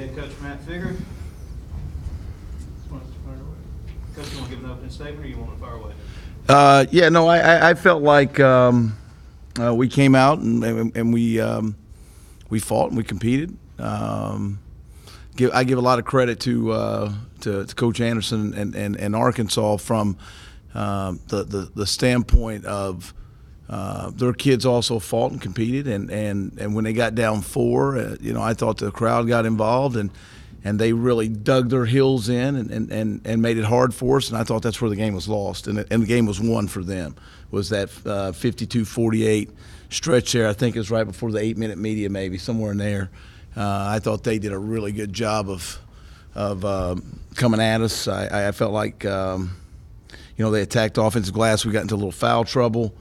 head coach Matt Figger. Coach, you want to give an opening statement, or you want to fire away? I felt like we came out and we fought and we competed. I give a lot of credit to Coach Anderson and Arkansas from the standpoint of their kids also fought and competed, and when they got down 4, I thought the crowd got involved and they really dug their heels in and made it hard for us, and I thought that's where the game was lost, and the game was won for them, was that 52-48 stretch there. I think it was right before the 8-minute media, maybe, somewhere in there. I thought they did a really good job of coming at us. I felt like, they attacked offensive glass. We got into a little foul trouble.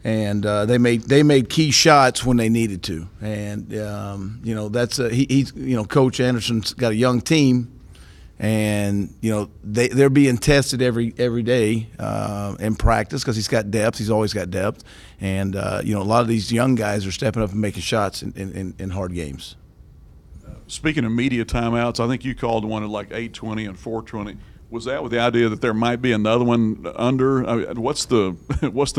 And they made key shots when they needed to, and that's he's Coach Anderson's got a young team, and they're being tested every day in practice because he's got depth. He's always got depth, and a lot of these young guys are stepping up and making shots in hard games. Speaking of media timeouts, I think you called one at like 8:20 and 4:20. Was that with the idea that there might be another one under? I mean, what's the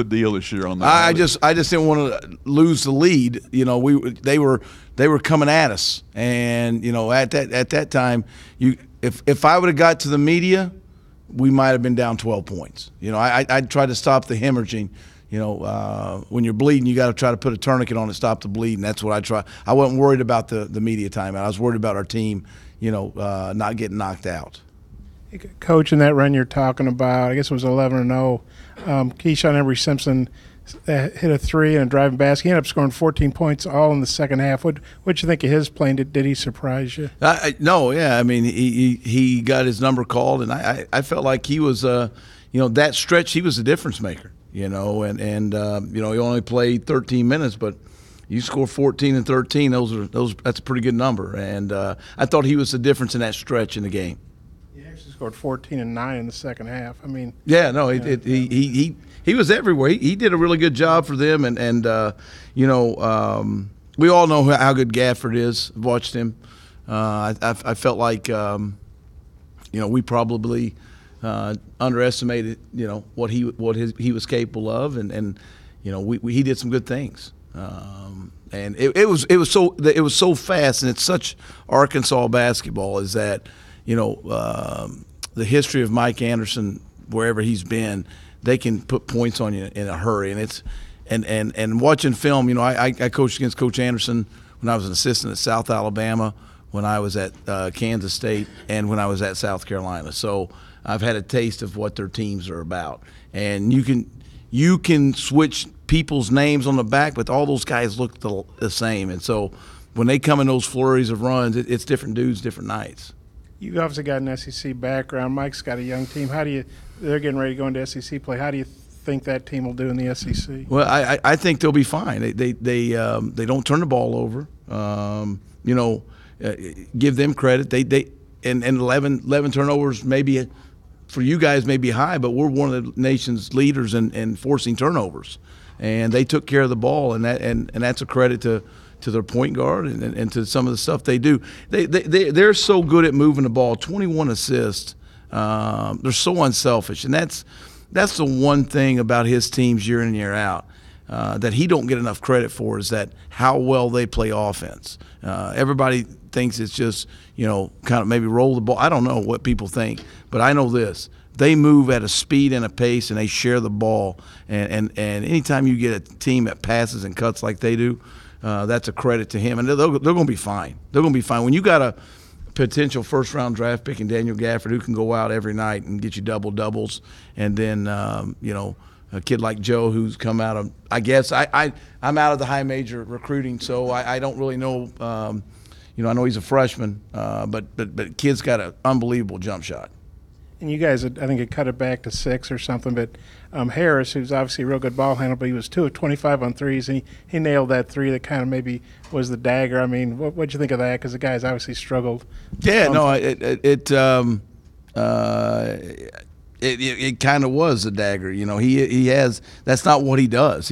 deal this year on that? I just didn't want to lose the lead. They were coming at us, and at that time, if I would have got to the media, we might have been down 12 points. I tried to stop the hemorrhaging. When you're bleeding, you got to try to put a tourniquet on to stop the bleeding. That's what I try. I wasn't worried about the media timeout. I was worried about our team, not getting knocked out. Coach, in that run you're talking about, I guess it was 11-0. Keyshawn Embry-Simpson hit a 3 and a driving basket. He ended up scoring 14 points all in the second half. What'd you think of his playing? Did he surprise you? No, yeah. I mean, he got his number called, and I felt like he was, that stretch he was a difference maker. He only played 13 minutes, but you score 14 and 13. That's a pretty good number, and I thought he was the difference in that stretch in the game. Scored 14 and 9 in the second half. I mean, he was everywhere. He did a really good job for them, and we all know how good Gafford is. I've watched him. I felt like we probably underestimated what he was capable of, and he did some good things. And it was so fast, and it's such Arkansas basketball is that. The history of Mike Anderson, wherever he's been, they can put points on you in a hurry. And it's and watching film, I coached against Coach Anderson when I was an assistant at South Alabama, when I was at Kansas State, and when I was at South Carolina. So I've had a taste of what their teams are about. And you can switch people's names on the back, but all those guys look the same. And so when they come in those flurries of runs, it's different dudes, different nights. You've obviously got an SEC background. Mike's got a young team. They're getting ready to go into SEC play. How do you think that team will do in the SEC? Well, I think they'll be fine. They don't turn the ball over. Give them credit. They 11 turnovers maybe for you guys may be high, but we're one of the nation's leaders in forcing turnovers, and they took care of the ball, and that's a credit to their point guard and to some of the stuff they do. They're so good at moving the ball. 21 assists. They're so unselfish, and that's the one thing about his teams year in and year out that he don't get enough credit for, is that how well they play offense. Everybody thinks it's just kind of maybe roll the ball. I don't know what people think, but I know this: they move at a speed and a pace, and they share the ball. And anytime you get a team that passes and cuts like they do. That's a credit to him, and they're going to be fine. They're going to be fine. When you got a potential first-round draft pick in Daniel Gafford who can go out every night and get you double-doubles, and then a kid like Joe who's come out of, I guess I'm out of the high major recruiting, so I don't really know. I know he's a freshman, but kid's got an unbelievable jump shot. And you guys, I think, had cut it back to 6 or something. But Harris, who's obviously a real good ball handler, but he was 2 of 25 on threes, and he nailed that 3 that kind of maybe was the dagger. I mean, what'd you think of that? Because the guy's obviously struggled. Yeah, no, it kind of was a dagger. He has. That's not what he does.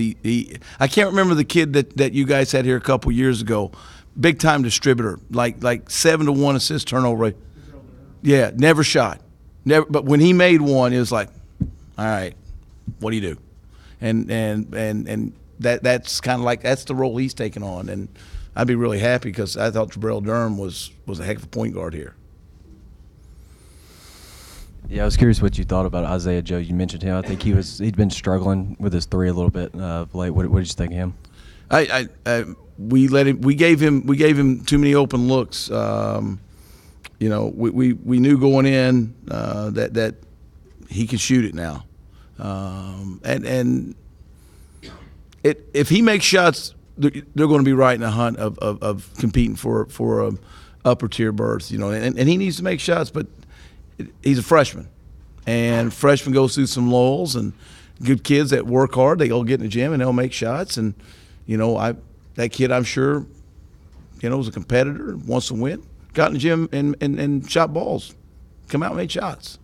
I can't remember the kid that you guys had here a couple years ago, big time distributor, like 7-to-1 assist turnover rate. Yeah, never shot, never. But when he made one, it was like, all right, what do you do? And that's kind of like that's the role he's taking on, and I'd be really happy because I thought Jabril Durham was a heck of a point guard here. Yeah, I was curious what you thought about Isaiah Joe. You mentioned him. I think he'd been struggling with his three a little bit of late. What did you think of him? We gave him too many open looks. We knew going in that he could shoot it now, and if he makes shots, they're going to be right in the hunt of competing for a upper tier berth. And he needs to make shots, but he's a freshman, and freshmen go through some lulls, and good kids that work hard, they go get in the gym and they'll make shots. And that kid, I'm sure, was a competitor, wants to win, got in the gym and shot balls, come out and made shots.